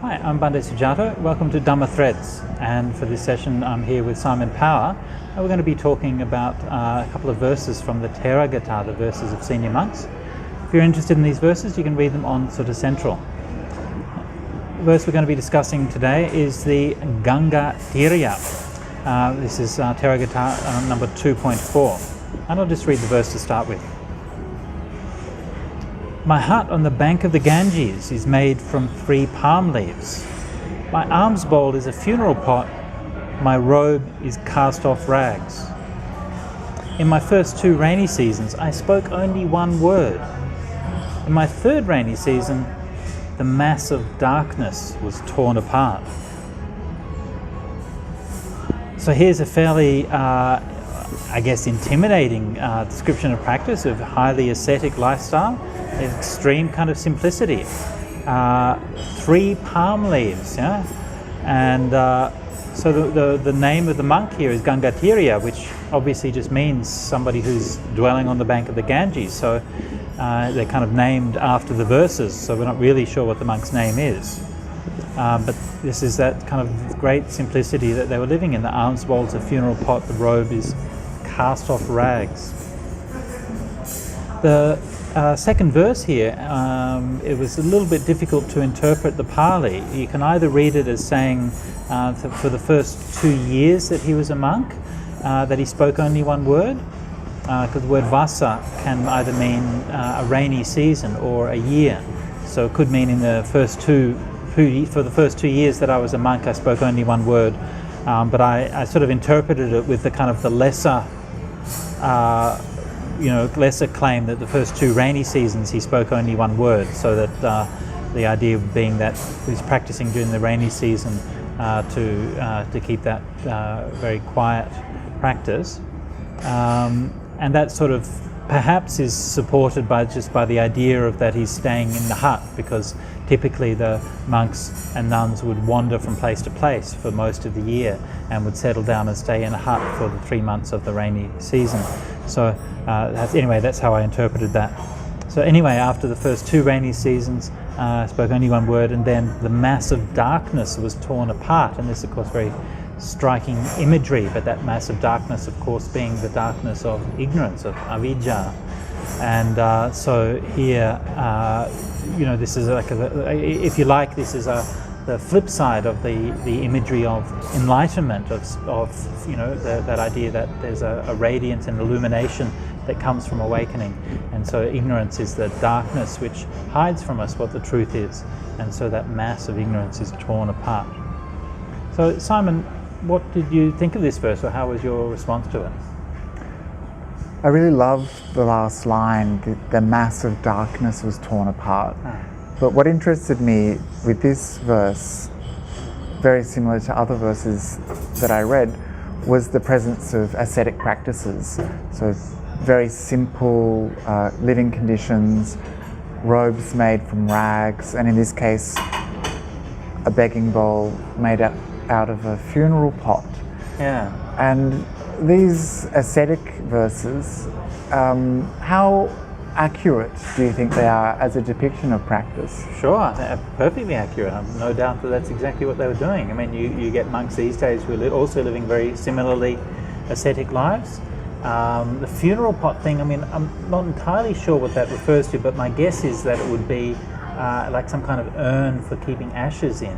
Hi, I'm Bhante Sujato. Welcome to Dhammathreads. And for this session, I'm here with Simon Power. And we're going to be talking about a couple of verses from the Theragāthā, the verses of senior monks. If you're interested in these verses, you can read them on Sutta Central. The verse we're going to be discussing today is the Dhammathreads. This is Theragāthā number 2.4. And I'll just read the verse to start with. My hut on the bank of the Ganges is made from 3 palm leaves. My alms bowl is a funeral pot. My robe is cast off rags. In my first 2 rainy seasons, I spoke only 1 word. In my 3rd rainy season, the mass of darkness was torn apart. So here's a fairly, intimidating description of practice of highly ascetic lifestyle. Extreme kind of simplicity. 3 palm leaves, yeah? And so the name of the monk here is Dhammathreads, which obviously just means somebody who's dwelling on the bank of the Ganges. So they're kind of named after the verses, so we're not really sure what the monk's name is. But this is that kind of great simplicity that they were living in. The alms bowl's a funeral pot, the robe is cast off rags. The second verse here, it was a little bit difficult to interpret the Pali. You can either read it as saying for the first 2 years that he was a monk, that he spoke only 1 word, because the word vasa can either mean a rainy season or a year. So it could mean in the first for the first 2 years that I was a monk, I spoke only 1 word. But I sort of interpreted it with the kind of the lesser claim that the first 2 rainy seasons he spoke only 1 word, so that the idea being that he's practicing during the rainy season to keep that very quiet practice, and that sort of perhaps is supported by the idea of that he's staying in the hut, because typically the monks and nuns would wander from place to place for most of the year and would settle down and stay in a hut for the 3 months of the rainy season. So that's how I interpreted that. So anyway, after the first 2 rainy seasons, I spoke only 1 word, and then the mass of darkness was torn apart. And this, of course, very striking imagery, but that mass of darkness, of course, being the darkness of ignorance, of avijja. And so here, this is like, if you like, this is the flip side of the imagery of enlightenment, of that idea that there's a radiance and illumination that comes from awakening. And so ignorance is the darkness which hides from us what the truth is. And so that mass of ignorance is torn apart. So Simon, what did you think of this verse, or how was your response to it? I really love the last line, the mass of darkness was torn apart. But what interested me with this verse, very similar to other verses that I read, was the presence of ascetic practices. So very simple living conditions, robes made from rags, and in this case, a begging bowl made out of a funeral pot. Yeah. And these ascetic verses, how accurate do you think they are as a depiction of practice? Sure, they're perfectly accurate. No doubt that that's exactly what they were doing. I mean, you get monks these days who are also living very similarly ascetic lives. The funeral pot thing, I mean, I'm not entirely sure what that refers to, but my guess is that it would be like some kind of urn for keeping ashes in.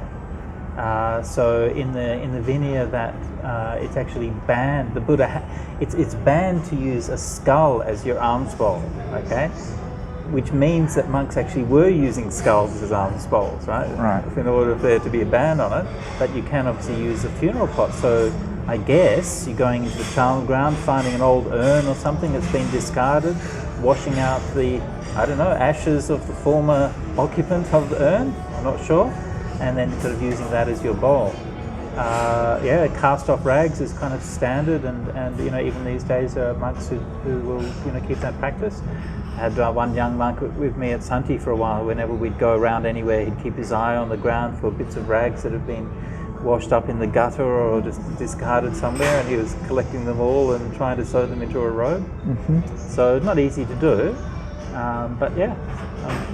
So in the Vinaya, that it's actually banned. The Buddha, it's banned to use a skull as your alms bowl. Okay, which means that monks actually were using skulls as alms bowls, right? Right. In order for there to be a ban on it, but you can obviously use a funeral pot. So I guess you're going into the charnel ground, finding an old urn or something that's been discarded, washing out the ashes of the former occupant of the urn. I'm not sure. And then sort of using that as your bowl. Cast off rags is kind of standard, and even these days monks who will keep that practice. I had one young monk with me at Santi for a while. Whenever we'd go around anywhere, he'd keep his eye on the ground for bits of rags that had been washed up in the gutter or just discarded somewhere, and he was collecting them all and trying to sew them into a robe. Mm-hmm. So not easy to do, but yeah,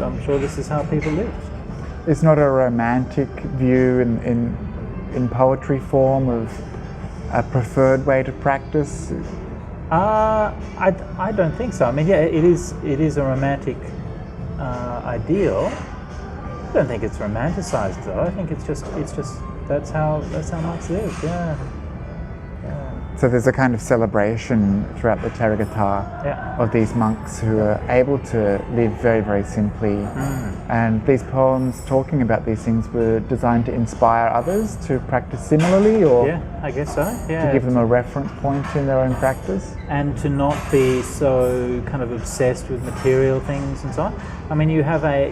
I'm sure this is how people lived. It's not a romantic view in poetry form of a preferred way to practice? I don't think so. I mean, yeah, it is a romantic ideal. I don't think it's romanticized though. I think it's just that's how monks live. Yeah. So there's a kind of celebration throughout the Theragāthā of these monks who are able to live very, very simply. And these poems talking about these things were designed to inspire others to practice similarly, or I guess so. Yeah. to give them a reference point in their own practice. And to not be so kind of obsessed with material things and so on. I mean, you have a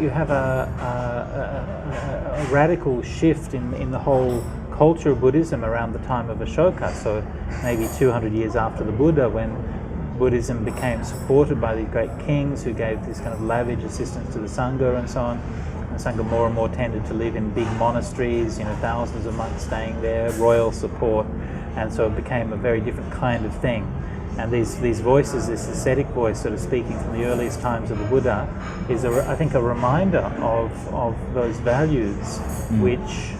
radical shift in the whole culture of Buddhism around the time of Ashoka, so maybe 200 years after the Buddha, when Buddhism became supported by these great kings who gave this kind of lavish assistance to the Sangha and so on. And the Sangha more and more tended to live in big monasteries, thousands of monks staying there, royal support, and so it became a very different kind of thing. And these voices, this ascetic voice sort of speaking from the earliest times of the Buddha, is I think a reminder of those values, which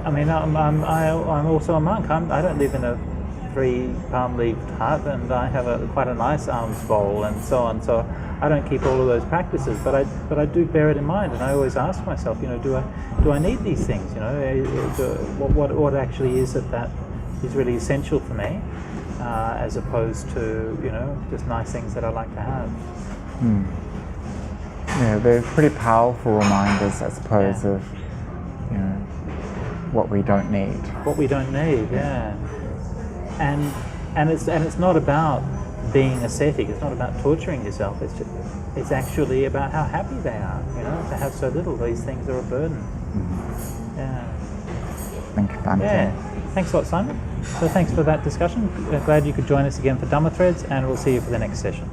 I mean, I'm also a monk. I don't live in a 3 palm-leaved hut, and I have quite a nice alms bowl and so on. So I don't keep all of those practices, but I do bear it in mind, and I always ask myself, do I need these things? What actually is it that is really essential for me, as opposed to just nice things that I like to have. Yeah, they're pretty powerful reminders, I suppose, of what we don't need. What we don't need, yeah. And it's not about being ascetic. It's not about torturing yourself. It's actually about how happy they are. To have so little, these things are a burden. Yeah. Thank you, Bhante. Yeah. Thanks a lot, Simon. So thanks for that discussion. Glad you could join us again for Dhammathreads, and we'll see you for the next session.